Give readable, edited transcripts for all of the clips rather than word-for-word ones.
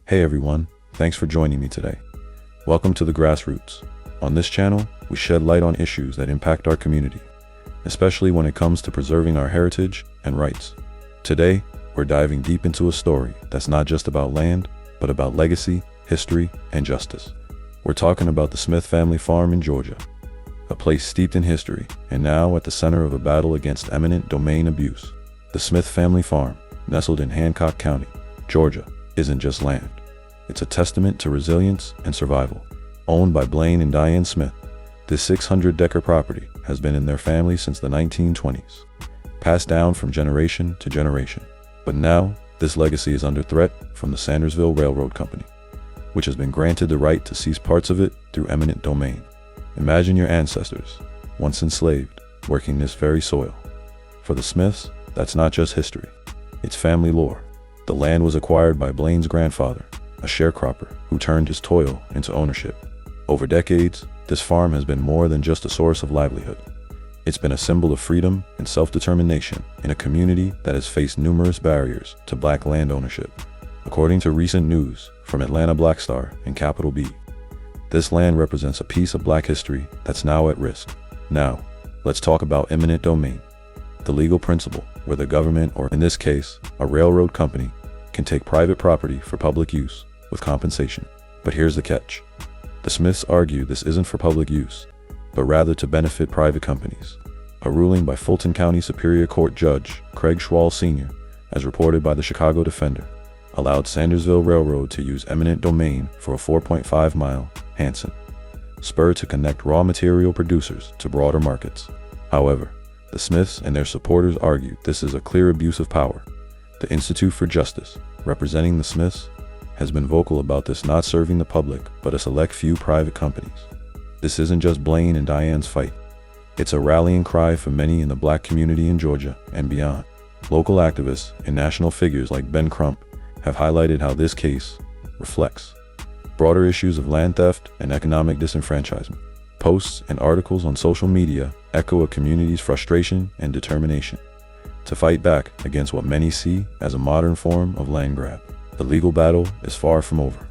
Hey everyone, thanks for joining me today. Welcome to the Grassroots. On this channel, we shed light on issues that impact our community, especially when it comes to preserving our heritage and rights. Today, we're diving deep into a story that's not just about land, but about legacy, history, and justice. We're talking about the Smith family farm in Georgia, a place steeped in history and now at the center of a battle against eminent domain abuse. The Smith family farm, nestled in Hancock County, Georgia, isn't just land. It's a testament to resilience and survival. Owned by Blaine and Diane Smith, this 600-acre property has been in their family since the 1920s, passed down from generation to generation. But now, this legacy is under threat from the Sandersville Railroad Company, which has been granted the right to seize parts of it through eminent domain. Imagine your ancestors, once enslaved, working this very soil. For the Smiths, that's not just history, it's family lore. The land was acquired by Blaine's grandfather, a sharecropper who turned his toil into ownership. Over decades, this farm has been more than just a source of livelihood. It's been a symbol of freedom and self-determination in a community that has faced numerous barriers to Black land ownership. According to recent news from Atlanta Black Star and Capital B, this land represents a piece of Black history that's now at risk. Now, let's talk about eminent domain, the legal principle where the government, or in this case, a railroad company, can take private property for public use with compensation. But here's the catch. The Smiths argue this isn't for public use, but rather to benefit private companies. A ruling by Fulton County Superior Court Judge Craig Schwall Sr., as reported by the Chicago Defender, allowed Sandersville Railroad to use eminent domain for a 4.5-mile Hanson spur to connect raw material producers to broader markets. However, the Smiths and their supporters argued this is a clear abuse of power. The Institute for Justice, representing the Smiths, has been vocal about this not serving the public but a select few private companies. This isn't just Blaine and Diane's fight. It's a rallying cry for many in the Black community in Georgia and beyond. Local activists and national figures like Ben Crump have highlighted how this case reflects broader issues of land theft and economic disenfranchisement. Posts and articles on social media echo a community's frustration and determination to fight back against what many see as a modern form of land grab. The legal battle is far from over.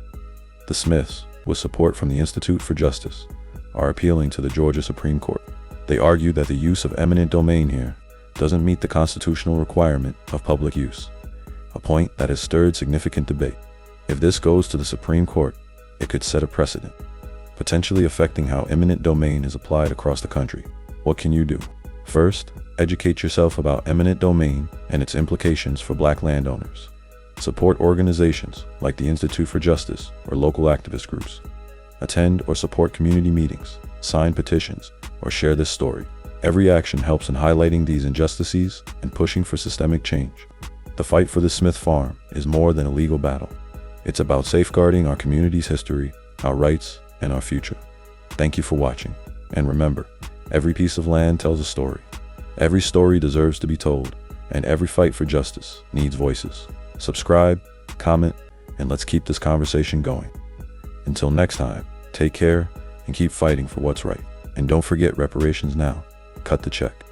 The Smiths, with support from the Institute for Justice, are appealing to the Georgia Supreme Court. They argue that the use of eminent domain here doesn't meet the constitutional requirement of public use, a point that has stirred significant debate. If this goes to the Supreme Court, it could set a precedent, potentially affecting how eminent domain is applied across the country. What can you do? First, educate yourself about eminent domain and its implications for Black landowners. Support organizations like the Institute for Justice or local activist groups. Attend or support community meetings, sign petitions, or share this story. Every action helps in highlighting these injustices and pushing for systemic change. The fight for the Smith farm is more than a legal battle. It's about safeguarding our community's history, our rights, and our future. Thank you for watching. And remember, every piece of land tells a story. Every story deserves to be told, and every fight for justice needs voices. Subscribe, comment, and let's keep this conversation going. Until next time, take care and keep fighting for what's right. And don't forget reparations now. Cut the check.